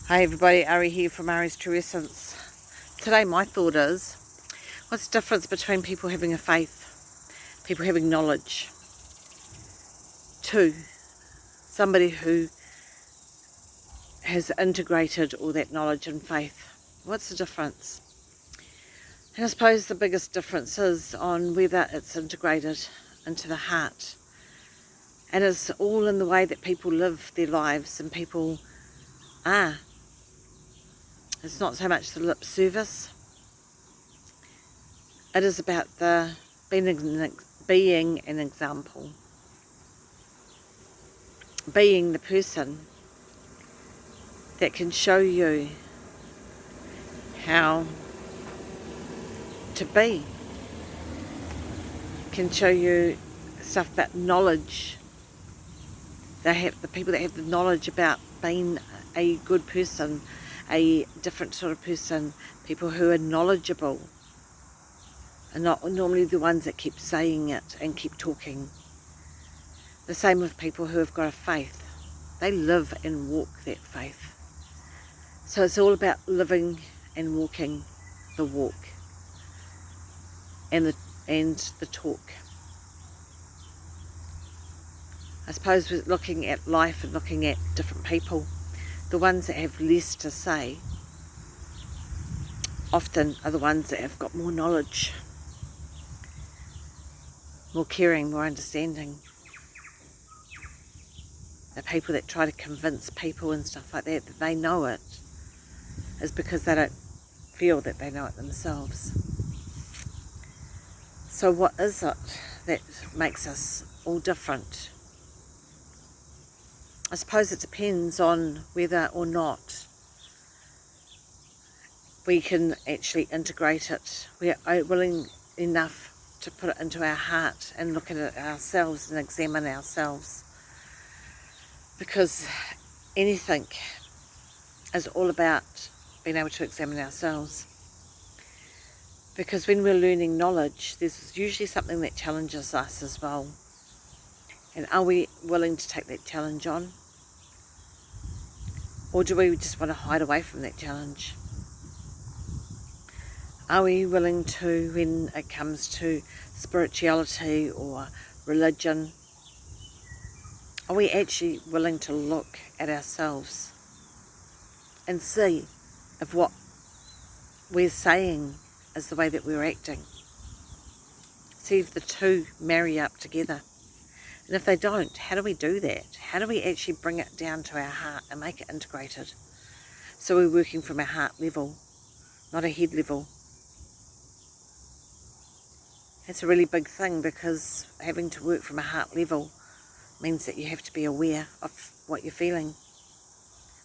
Hi everybody, Ari here from Ari's True Essence. Today my thought is, what's the difference between people having a faith, people having knowledge, to somebody who has integrated all that knowledge and faith? What's the difference? And I suppose the biggest difference is on whether it's integrated into the heart. And it's all in the way that people live their lives and people are. It's not so much the lip service. It is about the being an example. Being the person that can show you how to be. Can show you stuff about knowledge. They have the people that have the knowledge about being a good person, a different sort of person, people who are knowledgeable are not normally the ones that keep saying it and keep talking. The same with people who have got a faith. They live and walk that faith. So it's all about living and walking the walk and the talk. I suppose with looking at life and looking at different people, the ones that have less to say often are the ones that have got more knowledge, more caring, more understanding. The people that try to convince people and stuff like that they know it is because they don't feel that they know it themselves. So what is it that makes us all different? I suppose it depends on whether or not we can actually integrate it. We are willing enough to put it into our heart and look at it ourselves and examine ourselves. Because anything is all about being able to examine ourselves. Because when we're learning knowledge, there's usually something that challenges us as well. And are we willing to take that challenge on? Or do we just want to hide away from that challenge? Are we willing to, when it comes to spirituality or religion, are we actually willing to look at ourselves and see if what we're saying is the way that we're acting? See if the two marry up together. And if they don't, how do we do that? How do we actually bring it down to our heart and make it integrated? So we're working from our heart level, not a head level. It's a really big thing, because having to work from a heart level means that you have to be aware of what you're feeling,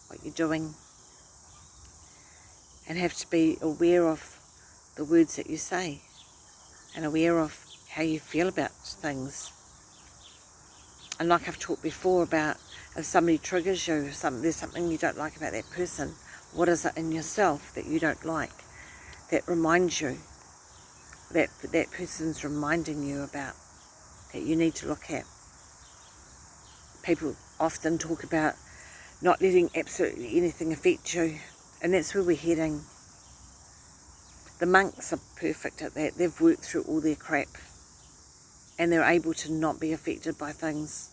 what you're doing, and have to be aware of the words that you say and aware of how you feel about things. And like I've talked before about, if somebody triggers you, if there's something you don't like about that person, what is it in yourself that you don't like that reminds you, that that person's reminding you about, that you need to look at? People often talk about not letting absolutely anything affect you, and that's where we're heading. The monks are perfect at that. They've worked through all their crap and they're able to not be affected by things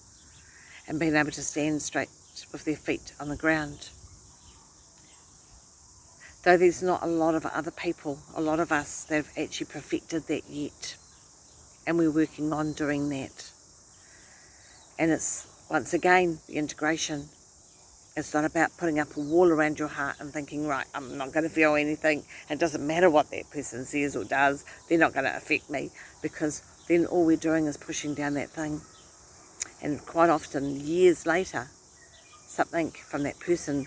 and being able to stand straight with their feet on the ground. Though there's not a lot of other people, a lot of us, that have actually perfected that yet, and we're working on doing that. And it's, once again, the integration. It's not about putting up a wall around your heart and thinking, right, I'm not going to feel anything. It doesn't matter what that person says or does. They're not going to affect me, because then all we're doing is pushing down that thing. And quite often, years later, something from that person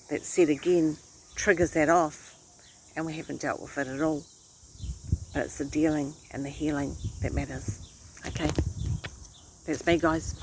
that's said again triggers that off, and we haven't dealt with it at all. But it's the dealing and the healing that matters. Okay, that's me, guys.